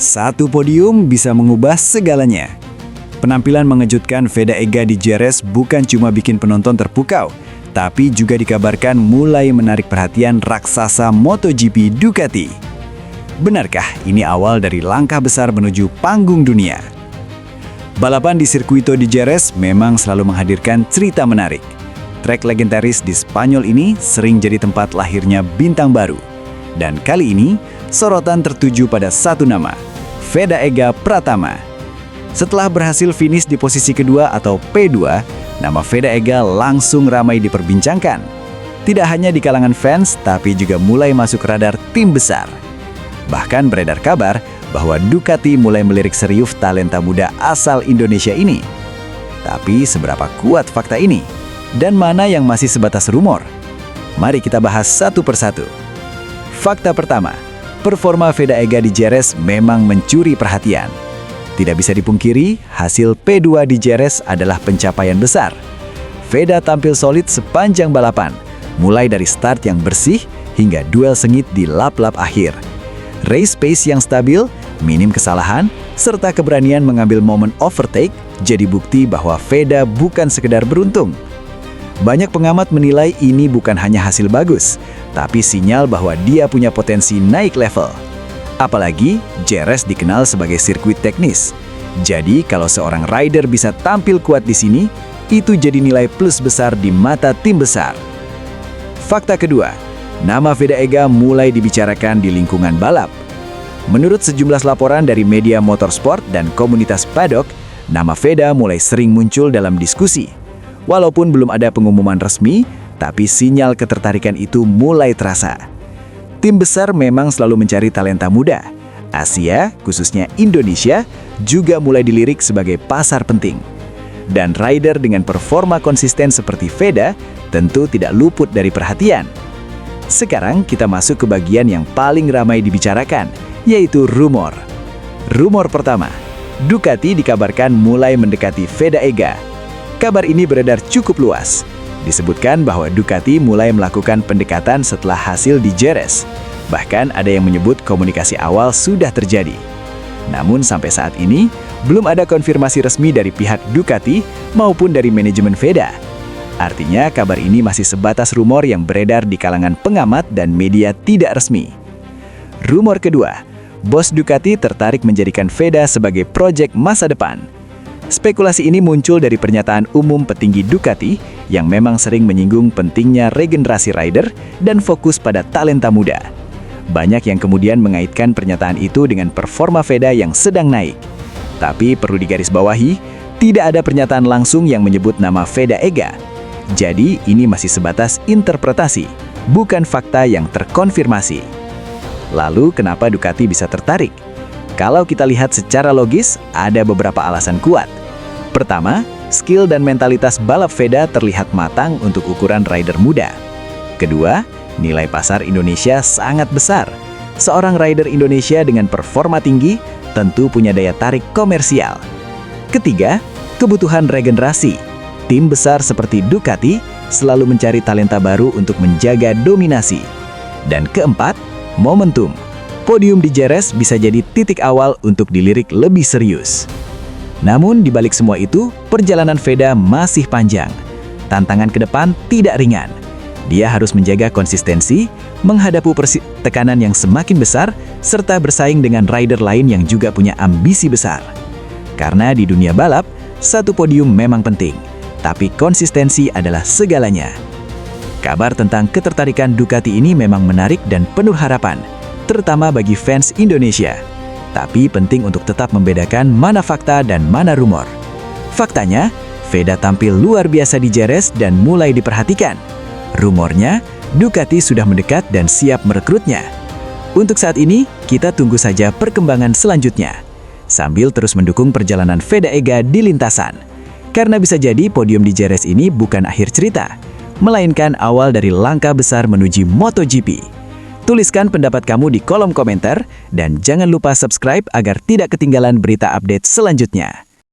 Satu podium bisa mengubah segalanya. Penampilan mengejutkan Veda Ega di Jerez bukan cuma bikin penonton terpukau, tapi juga dikabarkan mulai menarik perhatian raksasa MotoGP Ducati. Benarkah ini awal dari langkah besar menuju panggung dunia? Balapan di Circuito di Jerez memang selalu menghadirkan cerita menarik. Trek legendaris di Spanyol ini sering jadi tempat lahirnya bintang baru. Dan kali ini, sorotan tertuju pada satu nama, Veda Ega Pratama. Setelah berhasil finish di posisi kedua atau P2, nama Veda Ega langsung ramai diperbincangkan. Tidak hanya di kalangan fans, tapi juga mulai masuk radar tim besar. Bahkan beredar kabar bahwa Ducati mulai melirik serius talenta muda asal Indonesia ini. Tapi seberapa kuat fakta ini? Dan mana yang masih sebatas rumor? Mari kita bahas satu persatu. Fakta pertama, performa Veda Ega di Jerez memang mencuri perhatian. Tidak bisa dipungkiri, hasil P2 di Jerez adalah pencapaian besar. Veda tampil solid sepanjang balapan, mulai dari start yang bersih hingga duel sengit di lap-lap akhir. Race pace yang stabil, minim kesalahan, serta keberanian mengambil momen overtake jadi bukti bahwa Veda bukan sekedar beruntung. Banyak pengamat menilai ini bukan hanya hasil bagus, tapi sinyal bahwa dia punya potensi naik level. Apalagi, Jerez dikenal sebagai sirkuit teknis. Jadi, kalau seorang rider bisa tampil kuat di sini, itu jadi nilai plus besar di mata tim besar. Fakta kedua, nama Veda Ega mulai dibicarakan di lingkungan balap. Menurut sejumlah laporan dari media motorsport dan komunitas paddock, nama Veda mulai sering muncul dalam diskusi. Walaupun belum ada pengumuman resmi, tapi sinyal ketertarikan itu mulai terasa. Tim besar memang selalu mencari talenta muda. Asia, khususnya Indonesia, juga mulai dilirik sebagai pasar penting. Dan rider dengan performa konsisten seperti Veda tentu tidak luput dari perhatian. Sekarang kita masuk ke bagian yang paling ramai dibicarakan, yaitu rumor. Rumor pertama, Ducati dikabarkan mulai mendekati Veda Ega. Kabar ini beredar cukup luas. Disebutkan bahwa Ducati mulai melakukan pendekatan setelah hasil di Jerez. Bahkan ada yang menyebut komunikasi awal sudah terjadi. Namun sampai saat ini, belum ada konfirmasi resmi dari pihak Ducati maupun dari manajemen Veda. Artinya kabar ini masih sebatas rumor yang beredar di kalangan pengamat dan media tidak resmi. Rumor kedua, bos Ducati tertarik menjadikan Veda sebagai proyek masa depan. Spekulasi ini muncul dari pernyataan umum petinggi Ducati yang memang sering menyinggung pentingnya regenerasi rider dan fokus pada talenta muda. Banyak yang kemudian mengaitkan pernyataan itu dengan performa Veda yang sedang naik. Tapi perlu digarisbawahi, tidak ada pernyataan langsung yang menyebut nama Veda Ega. Jadi ini masih sebatas interpretasi, bukan fakta yang terkonfirmasi. Lalu kenapa Ducati bisa tertarik? Kalau kita lihat secara logis, ada beberapa alasan kuat. Pertama, skill dan mentalitas balap Veda terlihat matang untuk ukuran rider muda. Kedua, nilai pasar Indonesia sangat besar. Seorang rider Indonesia dengan performa tinggi tentu punya daya tarik komersial. Ketiga, kebutuhan regenerasi. Tim besar seperti Ducati selalu mencari talenta baru untuk menjaga dominasi. Dan keempat, momentum. Podium di Jerez bisa jadi titik awal untuk dilirik lebih serius. Namun di balik semua itu, perjalanan Veda masih panjang. Tantangan ke depan tidak ringan. Dia harus menjaga konsistensi, menghadapi tekanan yang semakin besar, serta bersaing dengan rider lain yang juga punya ambisi besar. Karena di dunia balap, satu podium memang penting, tapi konsistensi adalah segalanya. Kabar tentang ketertarikan Ducati ini memang menarik dan penuh harapan, terutama bagi fans Indonesia. Tapi penting untuk tetap membedakan mana fakta dan mana rumor. Faktanya, Veda tampil luar biasa di Jerez dan mulai diperhatikan. Rumornya, Ducati sudah mendekat dan siap merekrutnya. Untuk saat ini, kita tunggu saja perkembangan selanjutnya, sambil terus mendukung perjalanan Veda Ega di lintasan. Karena bisa jadi podium di Jerez ini bukan akhir cerita, melainkan awal dari langkah besar menuju MotoGP. Tuliskan pendapat kamu di kolom komentar dan jangan lupa subscribe agar tidak ketinggalan berita update selanjutnya.